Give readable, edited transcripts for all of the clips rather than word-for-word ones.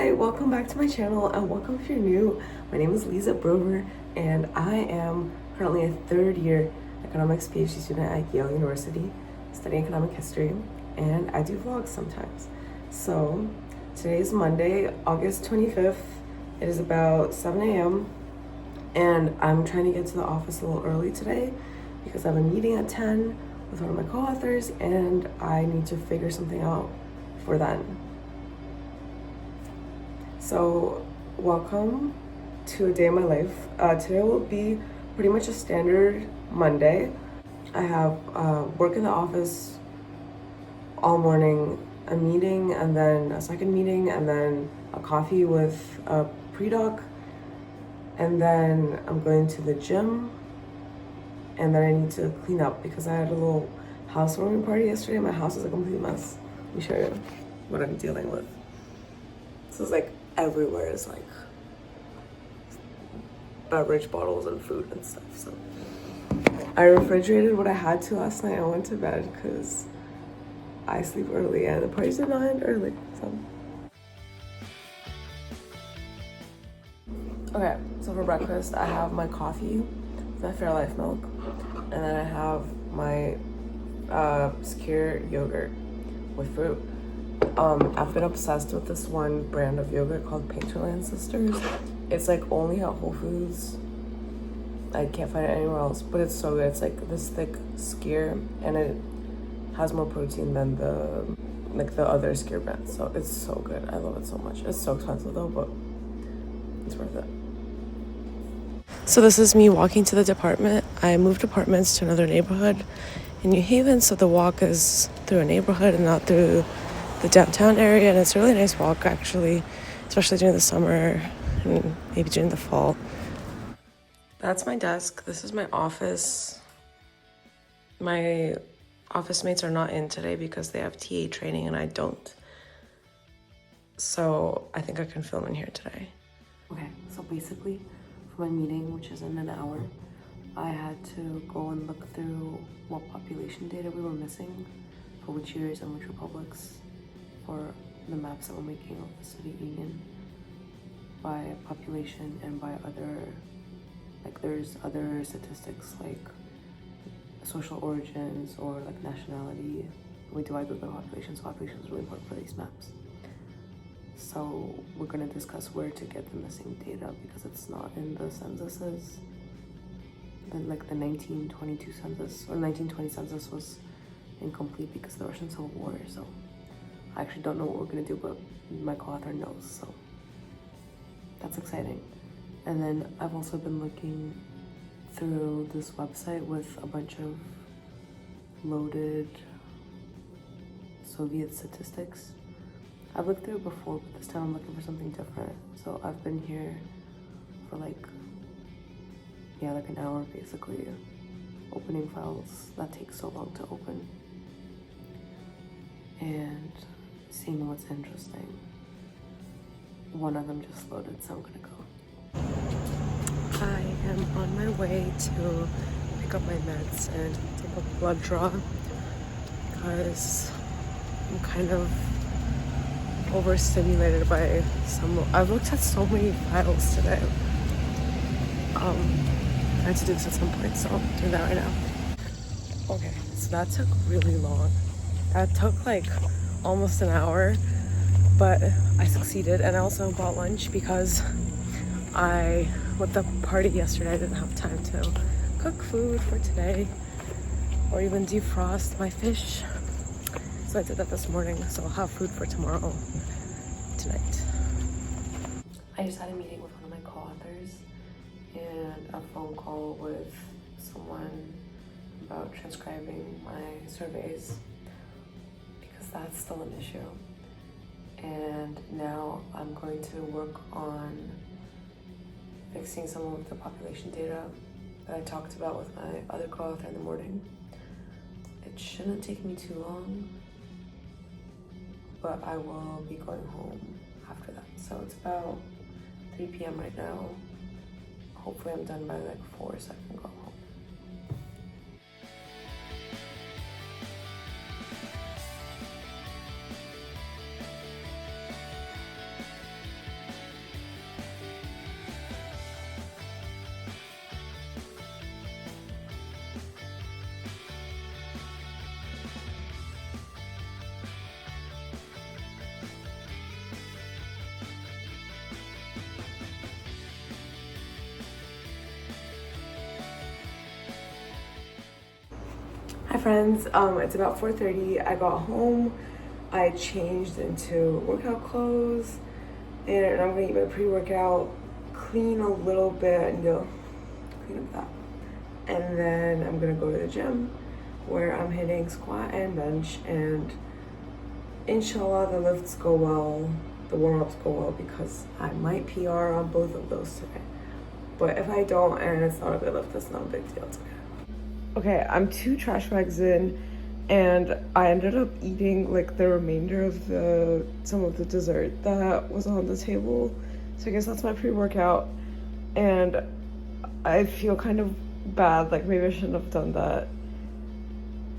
Hi, welcome back to my channel and welcome if you're new. My name is Lisa Brover and I am currently a third year economics PhD student at Yale University studying economic history, and I do vlogs sometimes. So today is Monday, August 25th. It is about 7 a.m. and I'm trying to get to the office a little early today because I have a meeting at 10 with one of my co-authors and I need to figure something out for then. So welcome to a day in my life. Today will be pretty much a standard Monday. I have work in the office all morning, a meeting, and then a second meeting, and then a coffee with a pre-doc, and then I'm going to the gym, and then I need to clean up because I had a little housewarming party yesterday. My house is a complete mess. Let me show you what I'm dealing with. This is like everywhere is like beverage bottles and food and stuff. So I refrigerated what I had to last night. I went to bed because I sleep early and the parties did not end early. Okay, so for breakfast I have my coffee with my Fairlife milk, and then I have my skyr yogurt with fruit. I've been obsessed with this one brand of yogurt called Painterland Sisters. It's like only at Whole Foods. I can't find it anywhere else, but it's so good. It's like this thick skyr and it has more protein than the other skyr brands. So it's so good. I love it so much. It's so expensive though, but it's worth it. So this is me walking to the department. I moved apartments to another neighborhood in New Haven, so the walk is through a neighborhood and not through the downtown area, and it's a really nice walk actually, especially during the summer and maybe during the fall. That's my desk. This is my office. My office mates are not in today because they have TA training and I don't. So I think I can film in here today. Okay, so basically for my meeting, which is in an hour, I had to go and look through what population data we were missing for which years and which republics for the maps that we're making of the Soviet Union by population and by other, like there's other statistics like social origins or like nationality. We divide by population, so population is really important for these maps. So we're gonna discuss where to get the missing data because it's not in the censuses. Then like the 1922 census or 1920 census was incomplete because of the Russian Civil War. So I actually don't know what we're gonna do, but my co-author knows, so that's exciting. And then I've also been looking through this website with a bunch of loaded Soviet statistics. I've looked through it before, but this time I'm looking for something different. So I've been here for like an hour basically, opening files that take so long to open and seeing what's interesting. One of them just loaded, so I'm gonna go. I am on my way to pick up my meds and take a blood draw because I'm kind of overstimulated by I've looked at so many files today. I had to do this at some point, so I'm doing that right now. Okay, so that took really long. That took like almost an hour, but I succeeded. And I also bought lunch because with the party yesterday, I didn't have time to cook food for today or even defrost my fish. So I did that this morning, so I'll have food for tomorrow, tonight. I just had a meeting with one of my co-authors and a phone call with someone about transcribing my surveys because that's still an issue. And now I'm going to work on fixing some of the population data that I talked about with my other co-author in the morning. It shouldn't take me too long, but I will be going home after that. So it's about 3 p.m. right now. Hopefully I'm done by like 4 so I can go home. Hi friends, it's about 4:30. I got home, I changed into workout clothes, and I'm gonna eat my pre-workout, clean a little bit, and clean up that. And then I'm gonna go to the gym where I'm hitting squat and bench, and inshallah the lifts go well, the warm-ups go well, because I might PR on both of those today. But if I don't and it's not a good lift, that's not a big deal, it's okay. Okay, I'm 2 trash bags in, and I ended up eating like the remainder of some of the dessert that was on the table. So I guess that's my pre-workout, and I feel kind of bad, like maybe I shouldn't have done that.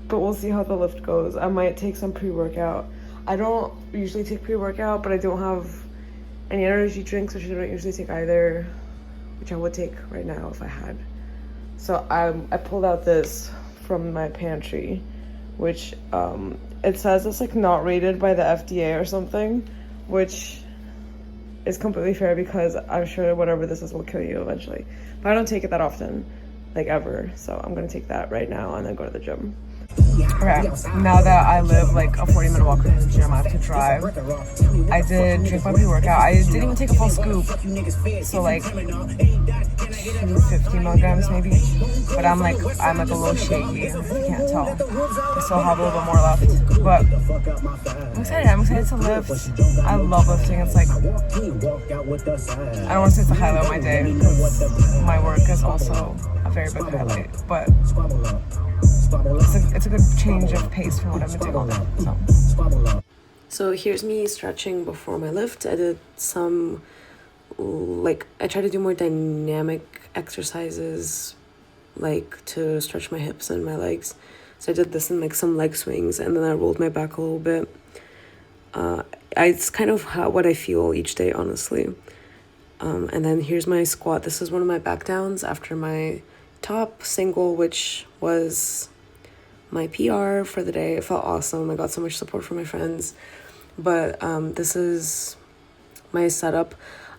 But we'll see how the lift goes. I might take some pre-workout. I don't usually take pre-workout, but I don't have any energy drinks, which I don't usually take either, which I would take right now if I had. So I pulled out this from my pantry, which it says it's like not rated by the FDA or something, which is completely fair because I'm sure whatever this is will kill you eventually. But I don't take it that often, like ever. So I'm gonna take that right now and then go to the gym. Okay, now that I live like a 40-minute walk from the gym, I have to drive. I did drink my pre-workout. I didn't even take a full scoop, so like 250 milligrams maybe. But I'm like a little shaky, if you can't tell. I still have a little bit more left, but I'm excited to lift. I love lifting. It's like, I don't want to say it's the highlight of my day because my work is also a very big highlight, but it's a good change of pace from what I've been doing all day. So here's me stretching before my lift. I did some, I try to do more dynamic exercises, like to stretch my hips and my legs. So I did this in like some leg swings, and then I rolled my back a little bit. It's kind of what I feel each day, honestly. And then here's my squat. This is one of my back downs after my top single, which was my PR for the day. It felt awesome. I got so much support from my friends. But this is my setup.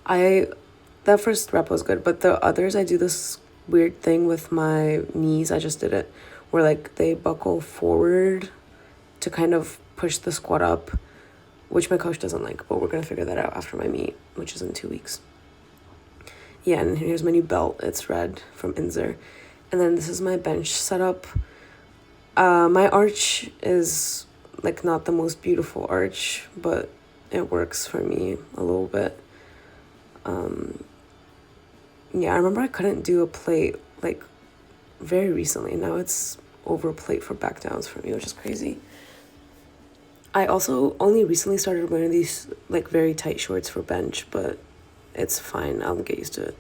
That first rep was good, but the others, I do this weird thing with my knees. I just did it where like they buckle forward to kind of push the squat up, which my coach doesn't like, but we're gonna figure that out after my meet, which is in 2 weeks. Yeah, and here's my new belt. It's red from Inzer. And then this is my bench setup. My arch is like not the most beautiful arch, but it works for me a little bit. Yeah, I remember I couldn't do a plate like very recently. Now it's over a plate for back downs for me, which is crazy. I also only recently started wearing these like very tight shorts for bench, but it's fine. I'll get used to it.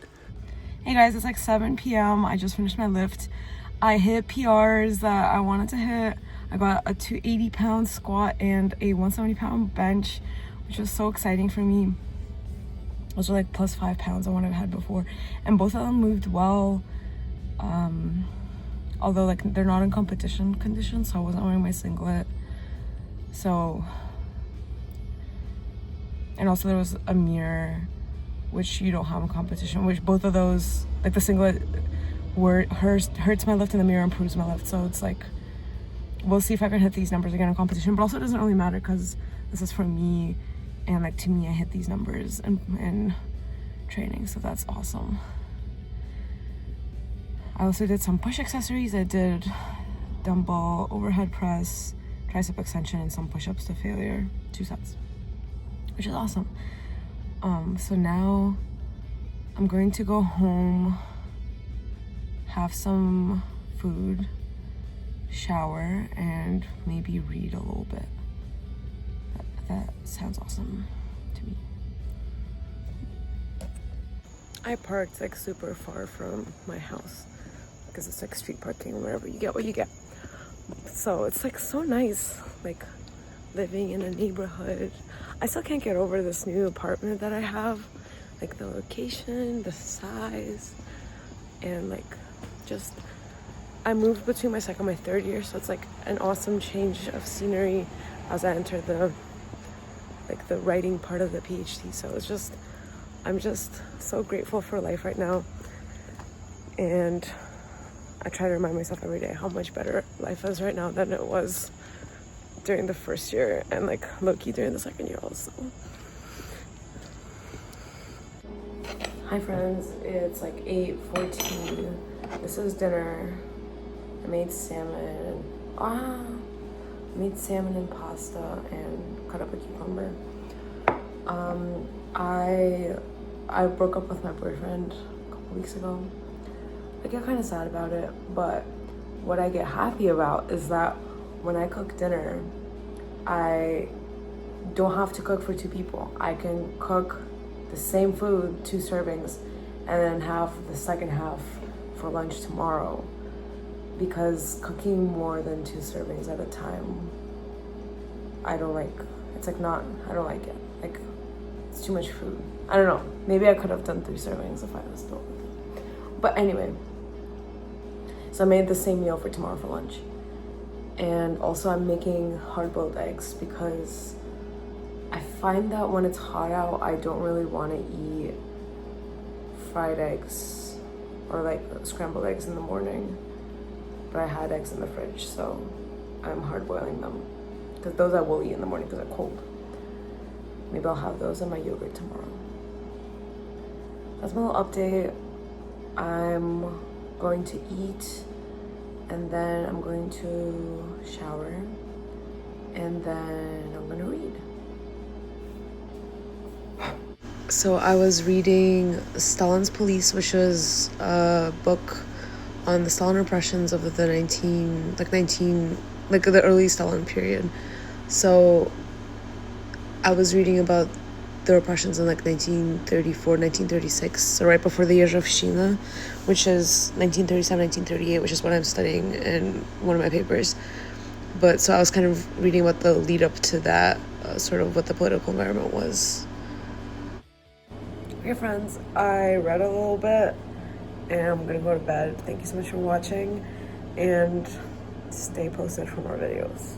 Hey guys, it's like 7 p.m. I just finished my lift. I hit PRs that I wanted to hit. I got a 280-pound squat and a 170-pound bench, which was so exciting for me. Those are like plus 5 pounds on what I've had before. And both of them moved well. Although like they're not in competition condition, so I wasn't wearing my singlet. So, and also there was a mirror, which you don't have in competition, which both of those, like the singlet hurts my lift and the mirror improves my lift. So it's like, we'll see if I can hit these numbers again in competition, but also it doesn't really matter because this is for me, and like to me I hit these numbers in training, so that's awesome. I also did some push accessories. I did dumbbell overhead press, tricep extension, and some push-ups to failure, 2 sets, which is awesome. So now I'm going to go home, have some food, shower, and maybe read a little bit. That sounds awesome to me. I parked like super far from my house because it's like street parking or whatever. You get what you get. So it's like so nice, like living in a neighborhood. I still can't get over this new apartment that I have, like the location, the size, and like just, I moved between my second and my third year, so it's like an awesome change of scenery as I enter the writing part of the PhD. So it's just, I'm just so grateful for life right now, and I try to remind myself every day how much better life is right now than it was during the first year, and like low-key during the second year also. Hi friends, it's like 8:14. This is dinner. I made salmon. I made salmon and pasta and cut up a cucumber. I broke up with my boyfriend a couple weeks ago. I get kind of sad about it, but what I get happy about is that when I cook dinner, I don't have to cook for 2 people. I can cook the same food, 2 servings, and then have the second half for lunch tomorrow. Because cooking more than 2 servings at a time, I don't like. It's like not, I don't like it. Like, it's too much food. I don't know. Maybe I could have done 3 servings if I was still with it. But anyway, so I made the same meal for tomorrow for lunch. And also I'm making hard-boiled eggs because I find that when it's hot out, I don't really want to eat fried eggs or like scrambled eggs in the morning. But I had eggs in the fridge, so I'm hard-boiling them. Because those I will eat in the morning because they're cold. Maybe I'll have those in my yogurt tomorrow. That's my little update. I'm going to eat, and then I'm going to shower, and then I'm gonna read. So I was reading Stalin's Police, which was a book on the Stalin repressions of the the early Stalin period. So I was reading about the repressions in like 1934, 1936, so right before the Year-Shina, which is 1937, 1938, which is what I'm studying in one of my papers. But so I was kind of reading about the lead up to that, sort of what the political environment was. Okay friends, I read a little bit and I'm gonna go to bed. Thank you so much for watching, and stay posted for more videos.